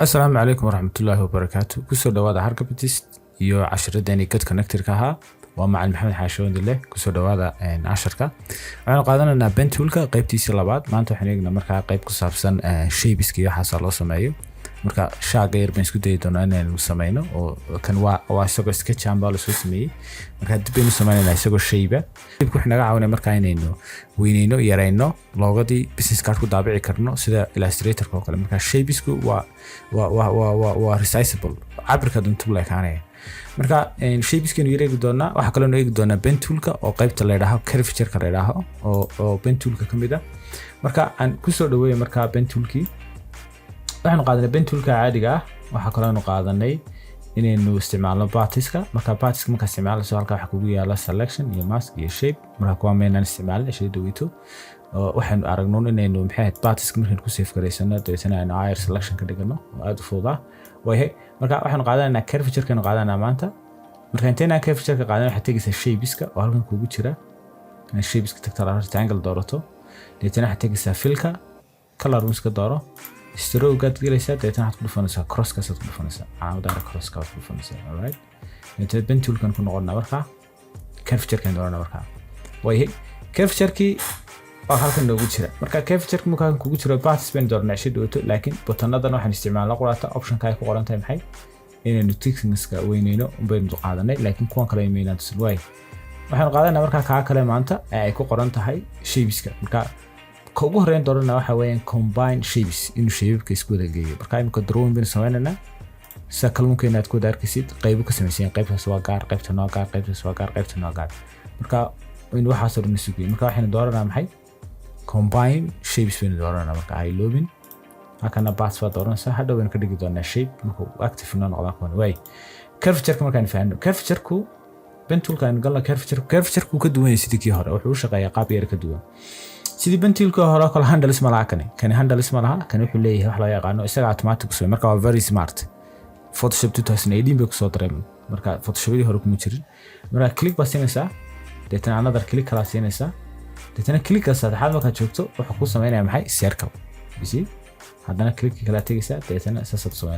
السلام عليكم ورحمة الله وبركاته. كسر دواد حركة بتست يو عشرة داني كت كونكتر كها ومع محمد حاشون دله كسر دواد عشرة أنا قادنا إن بنتولك قيبتي سلابات ما أنتو حنيجنا مركا قيب كسرسن شيء بسكيو حصل الله سمايو مركا شاغير بنسكو ديتون أنا نسمينه وكان واسوق سكتش عم بالس اسمي مركا دبينو سمينا نسوق شيء بكو حنا عاونا مركا إنه وينينو يرينو لوجدي بسنس كارت دابعي كرنو سيدا إلاستريتر كوكلا مركا شيء بسكو و ريسايسبل عبرك دون تبلا كانه مركا شيء بسكين يريد دونا وحكلون يريد دونا بنتولك أو قيب تلاقيها كيرفتشر كلاقيها أو بنتولك كميدا مركا عن كسر دوية مركا بنتولكي waxaan qaadanay bentulka caadiga ah waxa kale oo qaadanay inaynu isticmaalno batiska marka isticmaalayso halka waxa kugu yaala selection iyo mask iyo shape marka kuwa meelan isticmaalay shay dawito waxaan aragnaa inaynu maxay batiska markaan ku save gareysano deetana aan air selection ka dhigano aad u fududa way marka waxaan qaadanaa curvature kan qaadanaa maanta marka intaana curvature ka qaadanaa waxa tagaysa shapeska oo halkan kugu jira shapeska tagtaa rectangle doorato deetana waxa tagaysa filka color muska dooro stroke قد جلسات تيتنا حتكون فنسا cross كاسة تكون فنسا عاودة cross كاسة تكون فنسا alright نتى بنتول كان كنا قلنا بركة curvature كان دورنا بركة ويه curvature كي هالكن نوجد شراء بركة curvature ممكن كوجد شراء participant دورنا عشان دوتو لكن بتنادى نوع هنستعمل قرأت option كاي قرأت تايم حي إن نتيجة نسكا وينينو بين قاعدنا لكن كون كلام ميلان تسوي وحنا قاعدنا بركة كلام عنتا كو قرأت هاي شيء بسكا بركة كوجو هرين دورنا waxa weeyaan combine shapes in shape isku wada geeyo marka imka drawing bin sameynana sakalunka inaad ku daarkisid qayb ka sameeyeen qaybtaas waa gaar qaybta noo gaar qaybtaas waa gaar qaybta noo gaar marka in waxa soo dhigay suuqi marka waxaan dooranaa maxay combine shapes bin dooranaa marka ay loobin hakana pass waa dooranaysa hadhow in ka dhigi doonaa shape marka active inoo noqdo koon way curvature markaan faahno curvature ku bentulka in galna curvature ku ka duwan yahay sidii hore wuxuu u shaqeeyaa qaab yar ka duwan sidii bentulka hore kala handle isma laha kan handle isma laha kan wuxuu leeyahay wax la yaqaan isaga automatic soo marka waa very smart Photoshop 2018 bay ku soo dareemay marka Photoshopidii hore kuma jirin marka click baa siinaysaa deetana another click kala siinaysaa deetana click saddexaad marka joogto wuxuu ku sameeyaa maxay circle bisi haddana click kala tagaysaa deetana saasad soo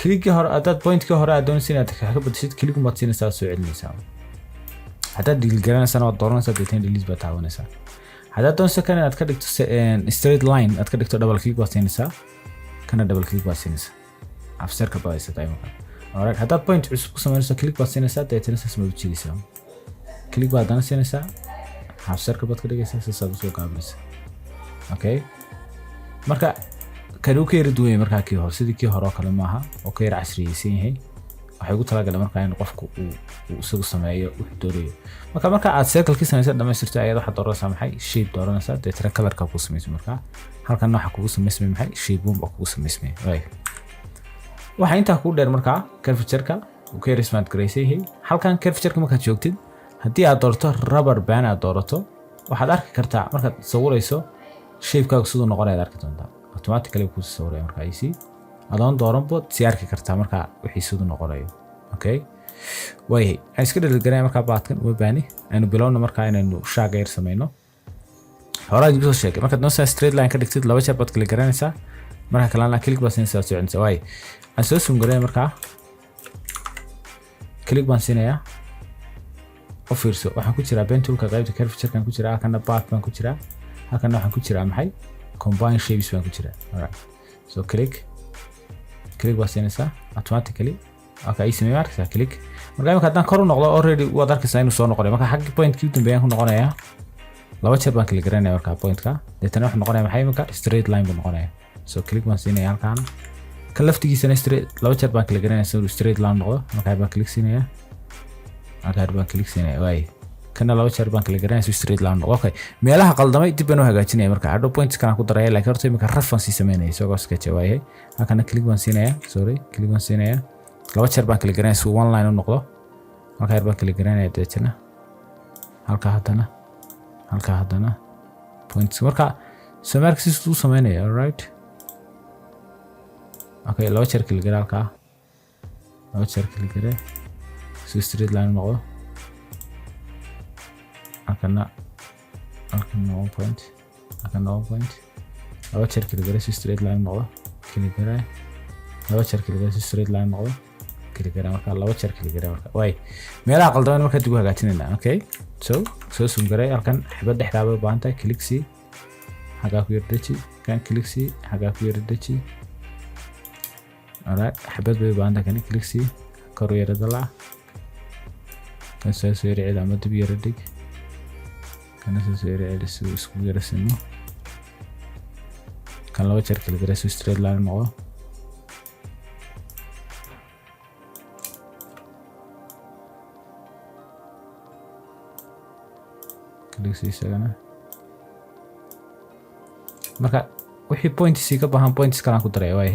click hore aad point ka hore aad doonaysaa inaad ka badashid click ma siinaysaa soo celinaysaa haddii delete garanaysaa oo dooranaysaa deetana delete baa taabanaysaa هذا دون سكن أتكلم straight line أتكلم double click بسينسا كنا double click بسينسا أفسر كبايسة تايمه alright هذا point عسوك سمينسا click بسينسا تيتنسا سمو بتشيلسا click بعدنا سينسا أفسر كبات كده كيسا سبسو كابلس okay مركا كانوا كيردوه مركا كيهور سيدي كيهور كلامها وكير عشرين هي waxay talaga marka in qofku uu isagu sameeyo wuxuu marka aad circle ka sameeyay dhameystirto ayada waxa dooranaysaa maxay shape dooranaysaa deetana color-ka ku sameeyay marka halkan waxa kugu sameeyay maxay shape bomb ku sameeyay waxa inta ku dheer marka curvature-ka uu ka resmart gareysay halkan curvature-ka marka joogtid hadii aad doorto rubber band aad doorato waxaad arki kartaa marka sawirayso shape-kaagu sidoo noqonayo arki doontaa automatically ku sawiraya marka ay adon dooran bood si arki kartaa marka wixii sidoo noqonayo okay way ay iska dhaligaray marka baadkan u baani aanu bilowna marka inaynu shaqeeyr sameeyno hore aad soo sheegay marka noo straight line ka dhigtid laba jeer baad kala garanaysaa marka kalena click baa siinaysaa soconaysa way aan soo sungaray marka click baan siinaya oo fiirso waxaan ku jiraa bentulka qaybta curvature kan ku jiraa kana path baan ku jiraa halkan waxaan ku jiraa maxay combine shapes baan ku jiraa alright so click baa siinaysaa automatically okay ismay markaa click marka haddaan kor u noqdo already waad arkaysaa inuu soo noqonayo marka xagga point-kii dambeeyaan ku noqonaya laba jeer baan kala garanaya marka point-ka deetana waxa noqonaya maxay marka straight line buu noqonaya so click baan siinaya halkaan ka laftigiisana straight laba jeer baan kala garanaya si uu straight line noqdo marka baan click siinaya way kana laba jeer baan kala garanaya si straight line noqdo okay meelaha qaldamay dib baan u hagaajinaya marka adho points kana ku daraya laakiin horta imika reference sameynaya isagoo sketch way halkana click baan siinaya click baan siinaya laba jeer baan kala garanaya si one line u noqdo marka baan kala garanaya deetana halka hadana points marka sameerka si uu sameynaya alright okay laba jeer kala garanaya halka laba jeer kala garanaya si straight line noqdo halkana 1 point laba jeer kala garanaya si straight line noqdo kala garanaya laba jeer kaliya straight line noqdo kaliya marka laba jeer kaliya marka way meelaha qaldan marka dib u hagaajinayna okay so sum garay halkan xibad dhexdaaba u baahan tahay click si haga ku yar daji kan click si haga ku yar daji alright xibad bay u baahan tahay kan click si kor yar dalac kan soo yar ama dib yar dig kan soo yar isku yar sino kan laba jeer kaliya straight line noqdo isagana marka wixii points ka baahan points kala ku daray way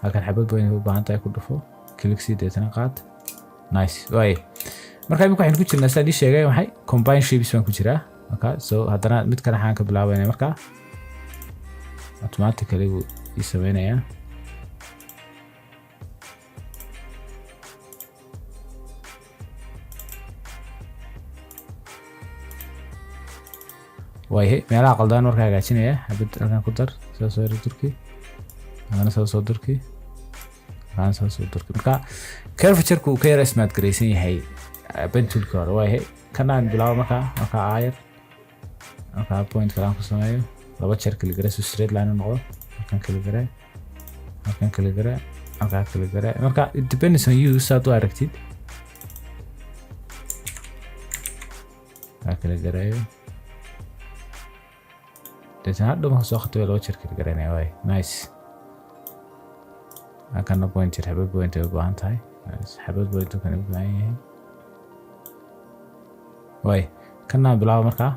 halkan xabad point u baahan tahay ku dhufo click si deetana qaad nice way marka imika waxaan ku jirnaa sidii sheegay waxay combine shapes baan ku jiraa marka so hadana mid kale waxaan ka bilaabaynaa marka automatically uu sameeynaya way meelaha qaldan marka hagaajinaya xabad halkan ku dar soo durki ana soo durki aan soo durki marka curvature-ku ka yar ismaad gareysan yahay pentoolka hore way kanaan bilaabo marka aayar marka point kala ku sameeyo laba jeer kaliya straight line noqdo halkan kaliya marka it depends on you saad u aragtid kaliya deetana dhuma soo khatay laba jeer kaliya garanay way nice akana point xabad point u baahan tahay xabad point kan u baahan yahay way kana bilaabo marka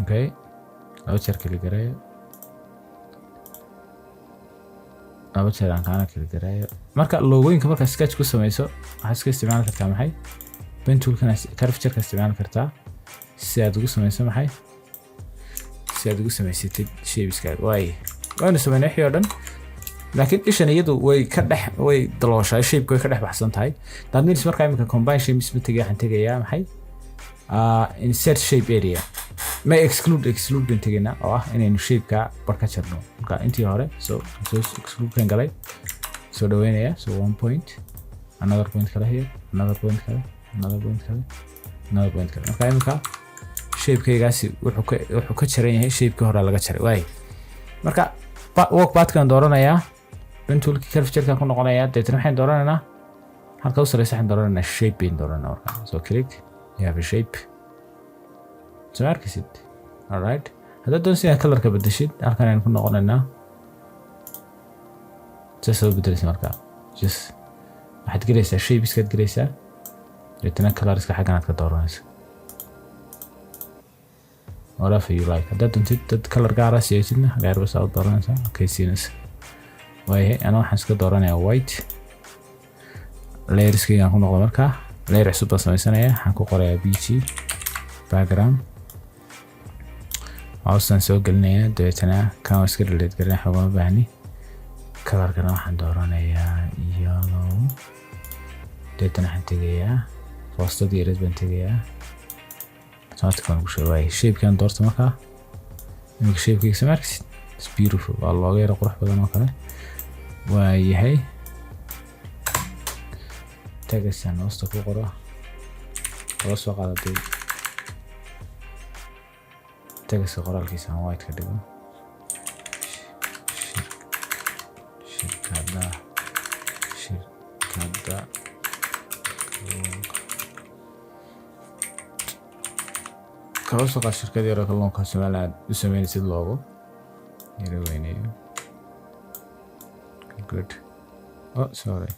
okay laba jeer kaliya garay laba jeer aan kana kaliya garay marka logooyinka marka sketch ku sameyso waxa iska isticmaali kartaa maxay pentoolkana curvature ka isticmaali kartaa si aad ugu sameyso maxay si aad ugu sameysatid shapes-ka waana sameynay wixii oo dhan laakiin ishan iyadu way dalooshay shape-ku way ka dhex baxsan tahay that means marka imika combine shapes ma tagay waxaan tagayaa maxay insert shape area ma exclude bin tagayna oo ah inaynu shape-ka bar ka jarno marka intii hore so exclude kan galay soo dhaweynaya so one point another point kale here another point kale marka imika shape-kaygaasi wuxuu ka jaran yahay shape-kii hore laga jaray way marka work path-kan dooranayaa pentoolkii curvature-ka ku noqonayaa deetana waxaan dooranaynaa halka u sareysa waxaan dooranaynaa shape bin dooranaa marka so click you have a shape so arkisid alright hadda doon si color-ka bedeshid halkan ayaan ku noqonaynaa soo bedelisa marka just waxaad gelaysaa shape-iskaad gelaysaa deetana color-iska xaggan aad ka dooranaysa whatever you like haddaad doontid dad color gaara siiyaysidna gaar bas aad dooranaysaa okay siinaysa way ana waxaan iska dooranayaa white layerskaygaan ku noqdo marka layer cusub baan samaysanaya waxaan ku qorayaa bg background hoosaan soo gelinaya dabeetana kan iska delete garinaya xogama baahni colorkana waxaan dooranayaa yellow dabeetana waxaan tegayaa foostadii red baan tegayaa automatically ku sheegay shape-kan doorto marka imika shape-kiisa samarkisid it's beautiful waa looga yara qurux badan oo kale waa yahay tagasan hoosta ku qoro oo soo qaadaday tagasa qoraalkiisa aan white ka dhigo shirkadda كوسق الشركة دي ركلون كاسمالا يسمين سيد لوجو يرويني good oh sorry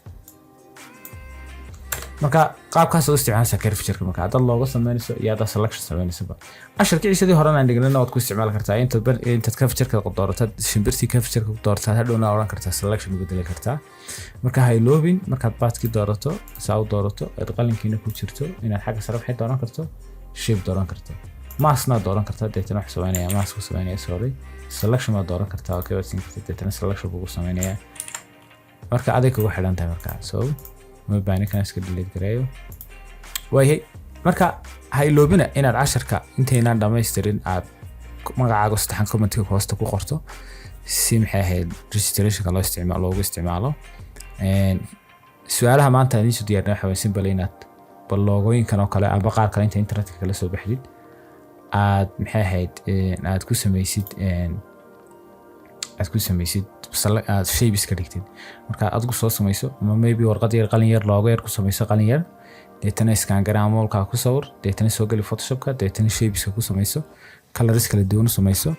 marka qaabkaas oo isticmaalka curvature marka hadda looga sameeyay iyada selection sameeynaysa ashirkii sidii hore aan dhignay waad ku isticmaali kartaa inta curvature-ka doortad shimbirtii curvature-ka doortad hadhowna oran kartaa selection bedeli kartaa marka hay loobin markaad path-ki doorato saa u doorato qalinkiina ku jirto inaad xagga sare waxay dooran karto shape dooran karto mask-na dooran kartaa deetana wax sameynaya mask ku sameynaya sorry selection ma dooran kartaa okay waad siin kartaa deetana selection buu sameynaya marka adeeg ugu xidhan tahay marka so ma baahan kan iska delete gareeyo way marka hay loobina inaad casharka inteynaan dhameystirin aad magacaaga saddexan comment-ka hoosta ku qorto si maxay ahayd registrationka loogu isticmaalo. su'aalaha maanta aan isu diyaarnay waxa weeye simple inaad bal loogooyinkan oo kale ama qaar kale inta internetka kala soo baxdid aad maxay ahayd aad ku samaysid aad shapes ka dhigtid. marka aad ku soo samayso ama maybe warqad yar qalin yar loogo yar ku samayso qalin yar deetana scan garan molka ku sawir deetana soo gali photoshopka deetana shapes ka ku samayso colors kala duwan samayso